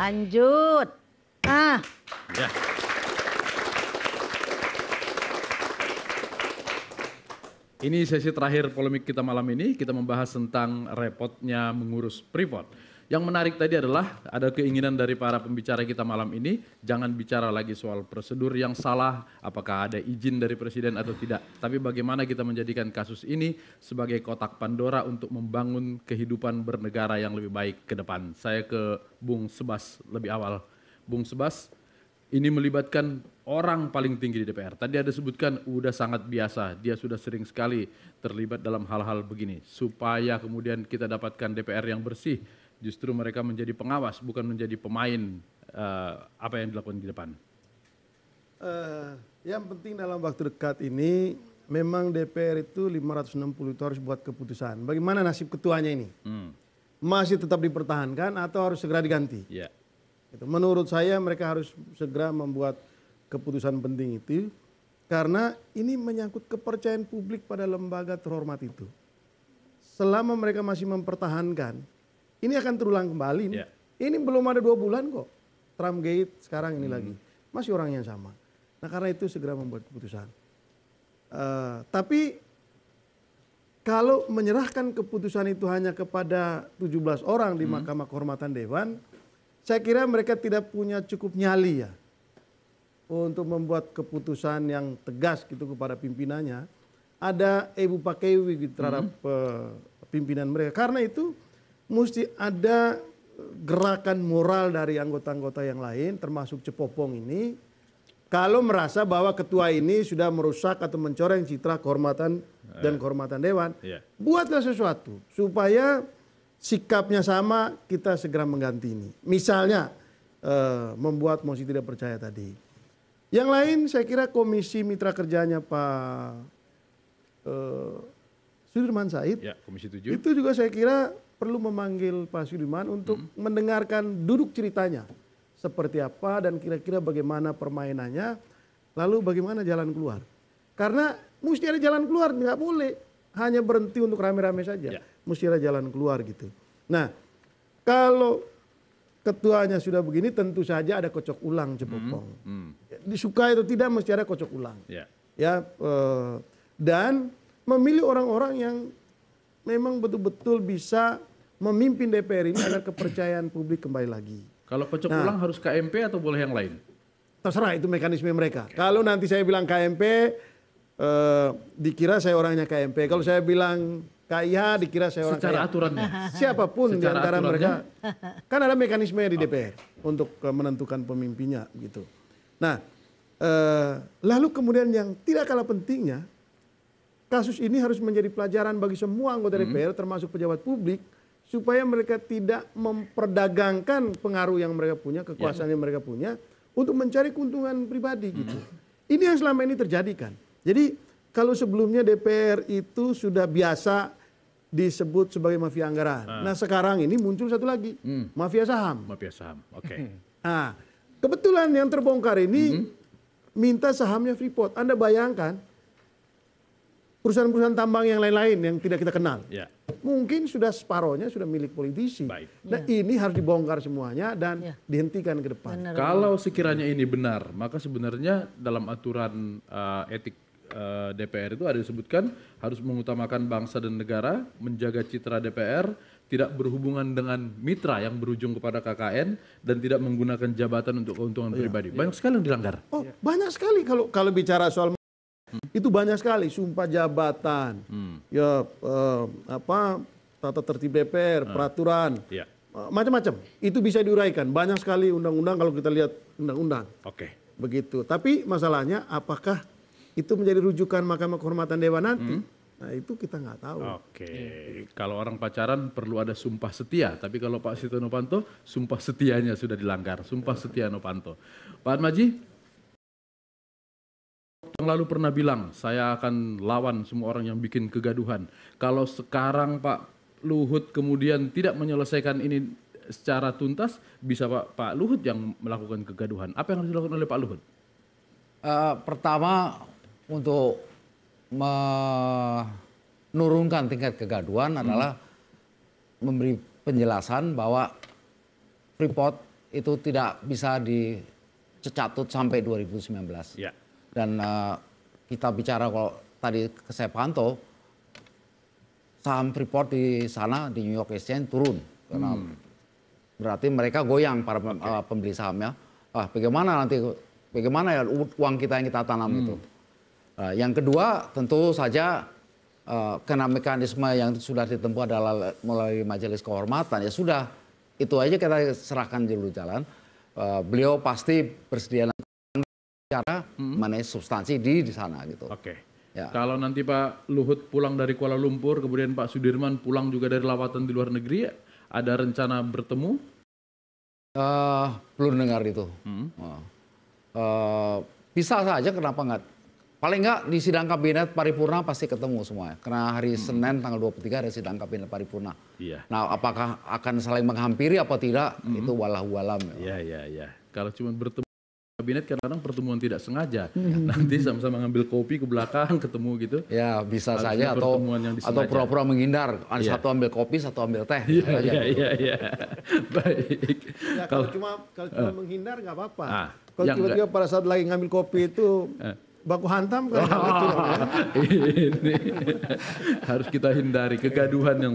Lanjut. Ah. Ya. Ini sesi terakhir polemik kita malam ini. Kita membahas tentang repotnya mengurus Freeport. Yang menarik tadi adalah ada keinginan dari para pembicara kita malam ini, jangan bicara lagi soal prosedur yang salah, apakah ada izin dari presiden atau tidak. Tapi bagaimana kita menjadikan kasus ini sebagai kotak Pandora untuk membangun kehidupan bernegara yang lebih baik ke depan. Saya ke Bung Sebas lebih awal. Bung Sebas, ini melibatkan orang paling tinggi di DPR. Tadi ada sebutkan udah sangat biasa, dia sudah sering sekali terlibat dalam hal-hal begini. Supaya kemudian kita dapatkan DPR yang bersih, justru mereka menjadi pengawas, bukan menjadi pemain apa yang dilakukan di depan. Yang penting dalam waktu dekat ini, memang DPR itu 560 itu harus buat keputusan. Bagaimana nasib ketuanya ini? Masih tetap dipertahankan atau harus segera diganti? Yeah. Menurut saya mereka harus segera membuat keputusan penting itu, karena ini menyangkut kepercayaan publik pada lembaga terhormat itu. Selama mereka masih mempertahankan, ini akan terulang kembali. Yeah. Ini belum ada 2 bulan kok. Trump Gate sekarang ini lagi. Masih orang yang sama. Nah karena itu segera membuat keputusan. Tapi kalau menyerahkan keputusan itu hanya kepada 17 orang di Mahkamah Kehormatan Dewan, saya kira mereka tidak punya cukup nyali ya untuk membuat keputusan yang tegas gitu kepada pimpinannya. Ada Ebu Pakewi gitu terhadap pimpinan mereka. Karena itu mesti ada gerakan moral dari anggota-anggota yang lain termasuk Cepopong ini. Kalau merasa bahwa ketua ini sudah merusak atau mencoreng citra kehormatan dan kehormatan Dewan. Buatlah sesuatu supaya sikapnya sama, kita segera mengganti ini. Misalnya membuat mosi tidak percaya tadi. Yang lain saya kira Komisi Mitra Kerjanya Pak Sudirman Said. Ya, Komisi 7. Itu juga saya kira perlu memanggil Pak Sudirman untuk mendengarkan duduk ceritanya. Seperti apa dan kira-kira bagaimana permainannya. Lalu bagaimana jalan keluar. Karena mesti ada jalan keluar, nggak boleh hanya berhenti untuk rame-rame saja. Mesti ada jalan keluar gitu. Nah, kalau ketuanya sudah begini tentu saja ada kocok ulang Cepopong. Disukai atau tidak mesti ada kocok ulang. Dan memilih orang-orang yang memang betul-betul bisa memimpin DPR ini agar kepercayaan publik kembali lagi. Kalau kocok ulang harus KMP atau boleh yang lain? Terserah, itu mekanisme mereka. Kalau nanti saya bilang KMP, dikira saya orangnya KMP. Kalau saya bilang KIH, dikira saya orang secara KIH. aturannya. Siapapun di antara mereka. aturannya? Kan ada mekanisme di DPR untuk menentukan pemimpinnya gitu. Nah, lalu kemudian yang tidak kalah pentingnya, kasus ini harus menjadi pelajaran bagi semua anggota DPR termasuk pejabat publik supaya mereka tidak memperdagangkan pengaruh yang mereka punya, kekuasaan yang mereka punya untuk mencari keuntungan pribadi gitu. Ini yang selama ini terjadi kan. Jadi kalau sebelumnya DPR itu sudah biasa disebut sebagai mafia anggaran. Nah sekarang ini muncul satu lagi, mafia saham. Mafia saham, oke. Nah kebetulan yang terbongkar ini minta sahamnya Freeport. Anda bayangkan perusahaan-perusahaan tambang yang lain-lain yang tidak kita kenal. Mungkin sudah separohnya sudah milik politisi. Nah ini harus dibongkar semuanya dan dihentikan ke depan. Kalau sekiranya ini benar, maka sebenarnya dalam aturan etik DPR itu ada disebutkan harus mengutamakan bangsa dan negara, menjaga citra DPR, tidak berhubungan dengan mitra yang berujung kepada KKN dan tidak menggunakan jabatan untuk keuntungan pribadi. Banyak sekali yang dilanggar. Oh, banyak sekali kalau bicara soal itu banyak sekali, sumpah jabatan, tata tertib DPR, peraturan, macam-macam. Itu bisa diuraikan. Banyak sekali undang-undang kalau kita lihat undang-undang. Begitu. Tapi masalahnya apakah itu menjadi rujukan Mahkamah Kehormatan Dewan nanti? Nah itu kita nggak tahu. Kalau orang pacaran perlu ada sumpah setia. Tapi kalau Pak Setia Novanto, sumpah setianya sudah dilanggar. Sumpah setia Novanto. Pak Atmaji? Yang lalu pernah bilang, saya akan lawan semua orang yang bikin kegaduhan. Kalau sekarang Pak Luhut kemudian tidak menyelesaikan ini secara tuntas, bisa Pak Luhut yang melakukan kegaduhan. Apa yang harus dilakukan oleh Pak Luhut? Pertama, untuk menurunkan tingkat kegaduhan adalah memberi penjelasan bahwa Freeport itu tidak bisa dicatut sampai 2019. Ya. Dan kita bicara kalau tadi saya pantau, saham Freeport di sana di New York Exchange turun karena berarti mereka goyang para pembeli sahamnya. Bagaimana ya uang kita yang kita tanam itu. Yang kedua tentu saja karena mekanisme yang sudah ditempuh adalah melalui majelis kehormatan, ya sudah itu aja kita serahkan dulu jalan. Beliau pasti bersedia bicara mengenai substansi di sana gitu. Oke. Ya. Kalau nanti Pak Luhut pulang dari Kuala Lumpur, kemudian Pak Sudirman pulang juga dari lawatan di luar negeri, ada rencana bertemu? Belum dengar itu. Bisa saja, kenapa enggak? Paling enggak di sidang kabinet paripurna pasti ketemu semua. Karena hari Senin tanggal 23 ada sidang kabinet paripurna. Iya. Nah, apakah akan saling menghampiri apa tidak? Itu wallahu alam. Iya. Kalau cuma bertemu kabinet kadang-kadang pertemuan tidak sengaja. Nanti sama-sama ngambil kopi ke belakang ketemu gitu. Ya, bisa Harusnya saja pertemuan yang disengaja. atau pura-pura menghindar. Satu ambil kopi, satu ambil teh. Iya. Baik. Ya, kalau cuma menghindar nggak apa-apa. Kalau yang tiba-tiba pada saat lagi ngambil kopi itu baku hantam kan betul ya. Ini harus kita hindari kegaduhan yang.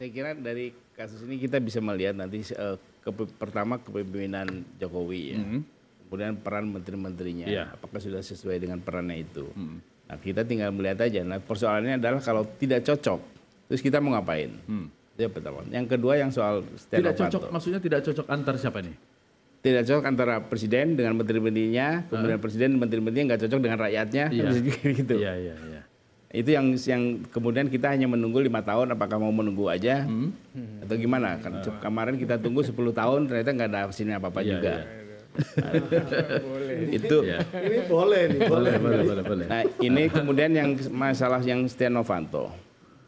Saya kira dari kasus ini kita bisa melihat nanti pertama kepemimpinan Jokowi ya. Kemudian peran menteri-menterinya, apakah sudah sesuai dengan perannya itu. Nah, kita tinggal melihat aja. Nah, persoalannya adalah kalau tidak cocok, terus kita mau ngapain? Itu yang pertama. Yang kedua yang soal Setia Tidak Novanto. cocok, maksudnya tidak cocok antar siapa nih? Tidak cocok antara presiden dengan menteri-menterinya, kemudian presiden dan menteri-menterinya nggak cocok dengan rakyatnya, bisa juga gitu. Iya. Itu yang kemudian kita hanya menunggu 5 tahun, apakah mau menunggu aja atau gimana? Kan kemarin kita tunggu 10 tahun ternyata nggak ada hasilnya apa-apa juga. Itu Ini boleh nih, boleh. Nah, ini kemudian yang masalah yang Setia Novanto.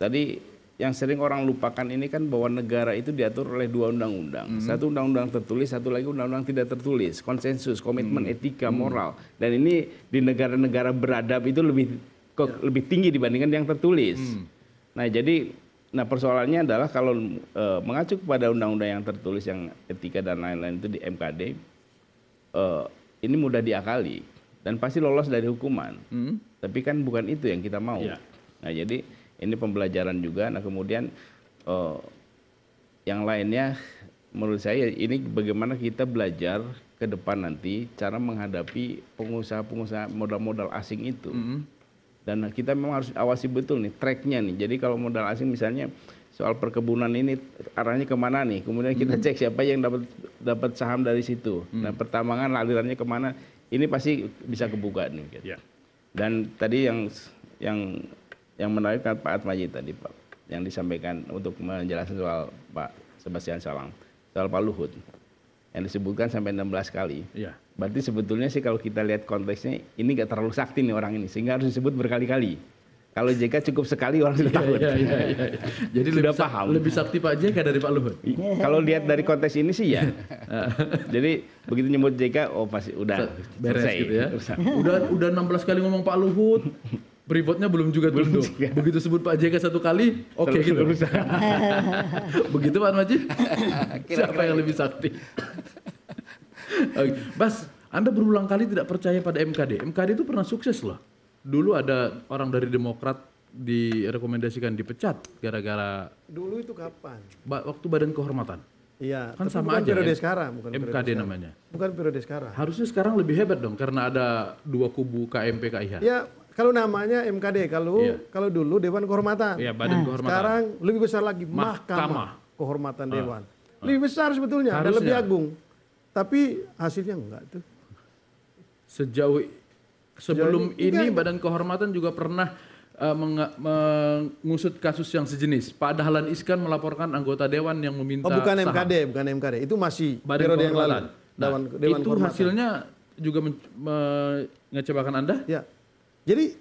Tadi yang sering orang lupakan ini kan bahwa negara itu diatur oleh 2 undang-undang. Satu undang-undang tertulis, satu lagi undang-undang tidak tertulis. Konsensus, komitmen etika, moral. Dan ini di negara-negara beradab itu lebih tinggi dibandingkan yang tertulis. Nah, jadi persoalannya adalah kalau mengacu kepada undang-undang yang tertulis yang etika dan lain-lain itu di MKD, ini mudah diakali dan pasti lolos dari hukuman. Tapi kan bukan itu yang kita mau. Nah, jadi ini pembelajaran juga. Nah, kemudian yang lainnya menurut saya ini bagaimana kita belajar ke depan nanti cara menghadapi pengusaha-pengusaha modal-modal asing itu. Dan kita memang harus awasi betul nih tracknya nih. Jadi kalau modal asing misalnya soal perkebunan ini arahnya kemana nih? Kemudian kita cek siapa yang dapat saham dari situ. Nah, pertambangan alirannya kemana? Ini pasti bisa kebuka nih. Gitu. Dan tadi yang menarik kan Pak Atmaji tadi Pak, yang disampaikan untuk menjelaskan soal Pak Sebastian Salang, soal Pak Luhut, yang disebutkan sampai 16 kali. Berarti sebetulnya sih kalau kita lihat konteksnya, ini nggak terlalu sakti nih orang ini, sehingga harus disebut berkali-kali. Kalau JK cukup sekali orang sudah tahu. Jadi sudah paham. Lebih sakti Pak JK dari Pak Luhut. Kalau lihat dari konteks ini sih ya. Jadi begitu nyebut JK, oh pasti udah beres selesai. gitu ya. Udah 16 kali ngomong Pak Luhut. Freeport-nya belum juga tunduk. Begitu sebut Pak JK satu kali, oke gitu. Begitu Pak Atmaji? Siapa yang lebih sakti? Bas, Anda berulang kali tidak percaya pada MKD. MKD itu pernah sukses loh. Dulu ada orang dari Demokrat direkomendasikan dipecat gara-gara. Dulu itu kapan? Waktu Badan Kehormatan. Iya, Kan tapi sama bukan aja. periode sekarang, bukan MKD periode sekarang. namanya. Bukan periode sekarang. Harusnya sekarang lebih hebat dong karena ada 2 kubu KMP KIH. Ya, kalau namanya MKD, kalau dulu Dewan Kehormatan. Iya, Badan Kehormatan. Sekarang lebih besar lagi Mahkamah Kehormatan Dewan. Lebih besar sebetulnya dan lebih agung. Tapi hasilnya enggak tuh. Sebelum ini Badan Kehormatan juga pernah mengusut kasus yang sejenis. Pak Dahlan Iskan melaporkan anggota dewan yang meminta bukan saham. bukan MKD. Itu masih Badan periode yang lalu. Kehormatan. Dewan itu Kehormatan. hasilnya juga mengecewakan Anda? Ya. Jadi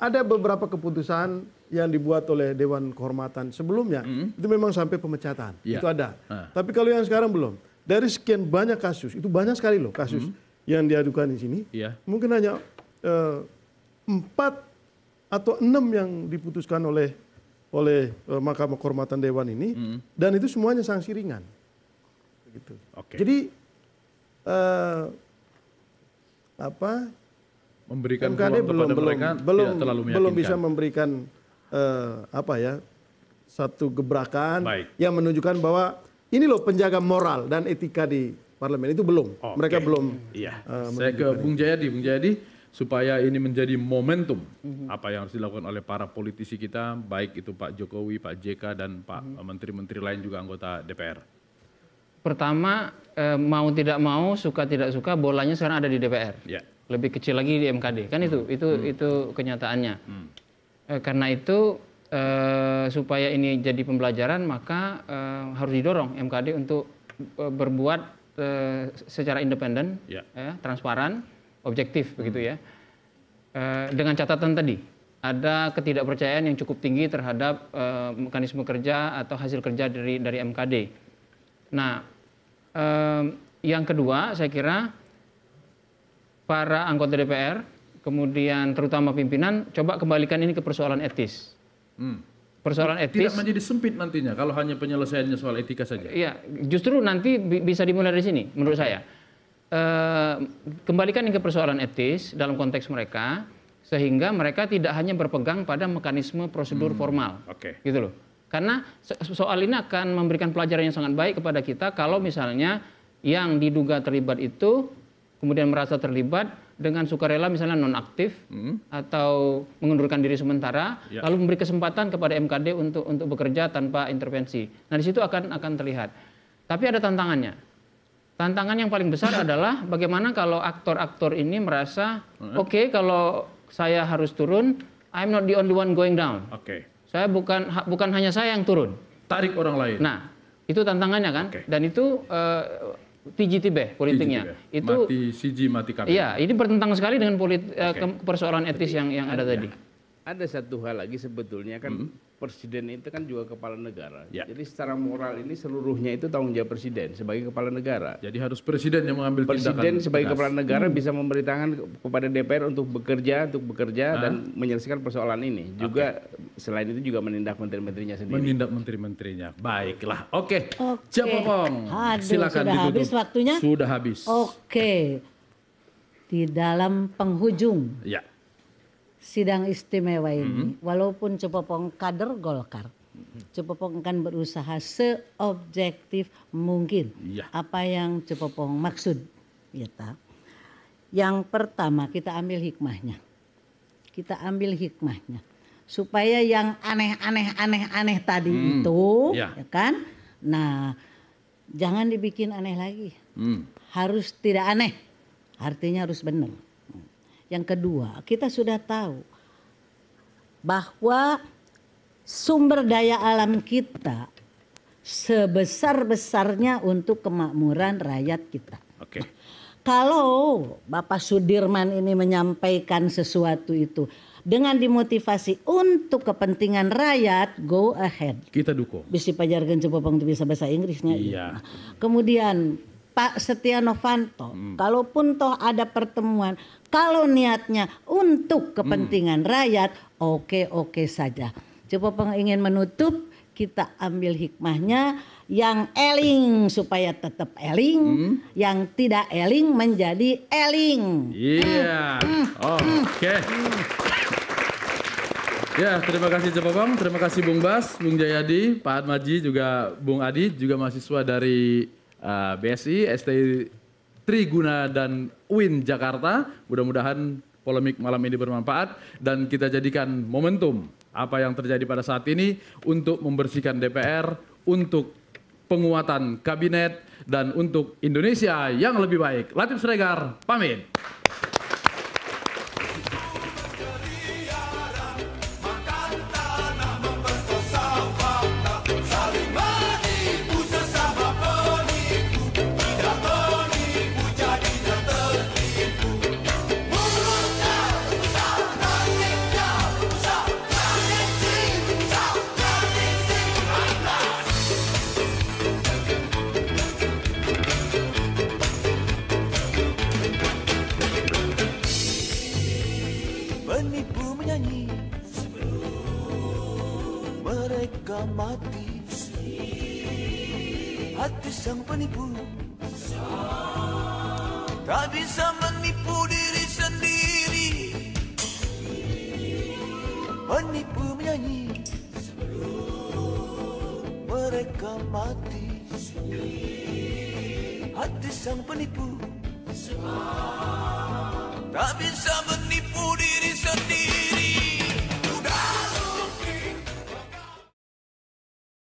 ada beberapa keputusan yang dibuat oleh Dewan Kehormatan sebelumnya itu memang sampai pemecatan. Itu ada. Tapi kalau yang sekarang belum. Dari sekian banyak kasus, itu banyak sekali loh kasus yang diadukan di sini. Mungkin hanya 4 atau 6 yang diputuskan oleh oleh Mahkamah Kehormatan Dewan ini, dan itu semuanya sanksi ringan. Gitu. Oke. Jadi Memberikan MKD ruang kepada mereka tidak terlalu meyakinkan. belum bisa memberikan satu gebrakan Baik. yang menunjukkan bahwa ini loh penjaga moral dan etika di parlemen, itu belum. Oke. Mereka belum. Iya. Saya ke Bung Jayadi. Bung Jayadi, supaya ini menjadi momentum apa yang harus dilakukan oleh para politisi kita, baik itu Pak Jokowi, Pak JK, dan Pak menteri-menteri lain juga anggota DPR. Pertama, mau tidak mau, suka tidak suka, bolanya sekarang ada di DPR. Ya. Lebih kecil lagi di MKD, kan itu kenyataannya. Karena itu supaya ini jadi pembelajaran, maka harus didorong MKD untuk berbuat secara independen, Ya. transparan, objektif begitu ya. Dengan catatan tadi, ada ketidakpercayaan yang cukup tinggi terhadap mekanisme kerja atau hasil kerja dari MKD. Nah, yang kedua saya kira para anggota DPR, kemudian terutama pimpinan, coba kembalikan ini ke persoalan etis. Persoalan etis. Tidak menjadi sempit nantinya kalau hanya penyelesaiannya soal etika saja. Iya, justru nanti bisa dimulai dari sini, menurut saya. Kembalikan ini ke persoalan etis dalam konteks mereka, sehingga mereka tidak hanya berpegang pada mekanisme prosedur formal, Oke. gitu loh. Karena soal ini akan memberikan pelajaran yang sangat baik kepada kita kalau misalnya yang diduga terlibat itu kemudian merasa terlibat dengan sukarela misalnya nonaktif atau mengundurkan diri sementara, Ya. lalu memberi kesempatan kepada MKD untuk bekerja tanpa intervensi. Nah, di situ akan terlihat. Tapi ada tantangannya. Tantangan yang paling besar adalah bagaimana kalau aktor-aktor ini merasa oke, kalau saya harus turun, I'm not the only one going down. Oke. Saya bukan hanya saya yang turun. Tarik orang lain. Nah, itu tantangannya kan, Oke. dan itu TGTB politiknya. Itu mati siji mati kabeh. iya, ini bertentangan sekali dengan persoalan etis yang ada tadi. Ada satu hal lagi sebetulnya kan presiden itu kan juga kepala negara. Ya. Jadi secara moral ini seluruhnya itu tanggung jawab presiden sebagai kepala negara. Jadi harus presiden yang mengambil tindakan. Presiden sebagai tegas. kepala negara bisa memerintahkan kepada DPR untuk bekerja dan menyelesaikan persoalan ini. Juga selain itu juga menindak menteri-menterinya sendiri. Menindak menteri-menterinya. Baiklah. Oke. Oke. Cepopong. Aduh, Silakan sudah ditutup. habis waktunya? Sudah habis. Oke. Di dalam penghujung Ya. sidang istimewa ini, walaupun Cepopong kader Golkar, Cepopong akan berusaha seobjektif mungkin Iya. apa yang Cepopong maksud. Ya, tak? Yang pertama kita ambil hikmahnya. Kita ambil hikmahnya. Supaya yang aneh-aneh tadi itu, Ya. ya kan? Nah, jangan dibikin aneh lagi. Harus tidak aneh. Artinya harus benar. Yang kedua, kita sudah tahu bahwa sumber daya alam kita sebesar-besarnya untuk kemakmuran rakyat kita. Oke. Kalau Bapak Sudirman ini menyampaikan sesuatu itu dengan dimotivasi untuk kepentingan rakyat, go ahead. Kita dukung. Bisa pajarkan Cepopong itu bisa bahasa Inggrisnya. Iya. Nah, kemudian Pak Setia Novanto, kalaupun toh ada pertemuan, kalau niatnya untuk kepentingan rakyat, oke saja. Cepopong ingin menutup, kita ambil hikmahnya, yang eling supaya tetap eling, yang tidak eling menjadi eling. Iya. Oke. Ya, terima kasih Cepopong, terima kasih Bung Bas, Bung Jayadi, Pak Atmaji, juga Bung Adi, juga mahasiswa dari BSI, STI Triguna dan UIN Jakarta. Mudah-mudahan polemik malam ini bermanfaat dan kita jadikan momentum apa yang terjadi pada saat ini untuk membersihkan DPR, untuk penguatan kabinet, dan untuk Indonesia yang lebih baik. Latif Sregar, pamit. mereka mati. Hati sang penipu tak bisa menipu diri sendiri. Menipu menyanyi mereka mati. Hati sang penipu tak bisa menipu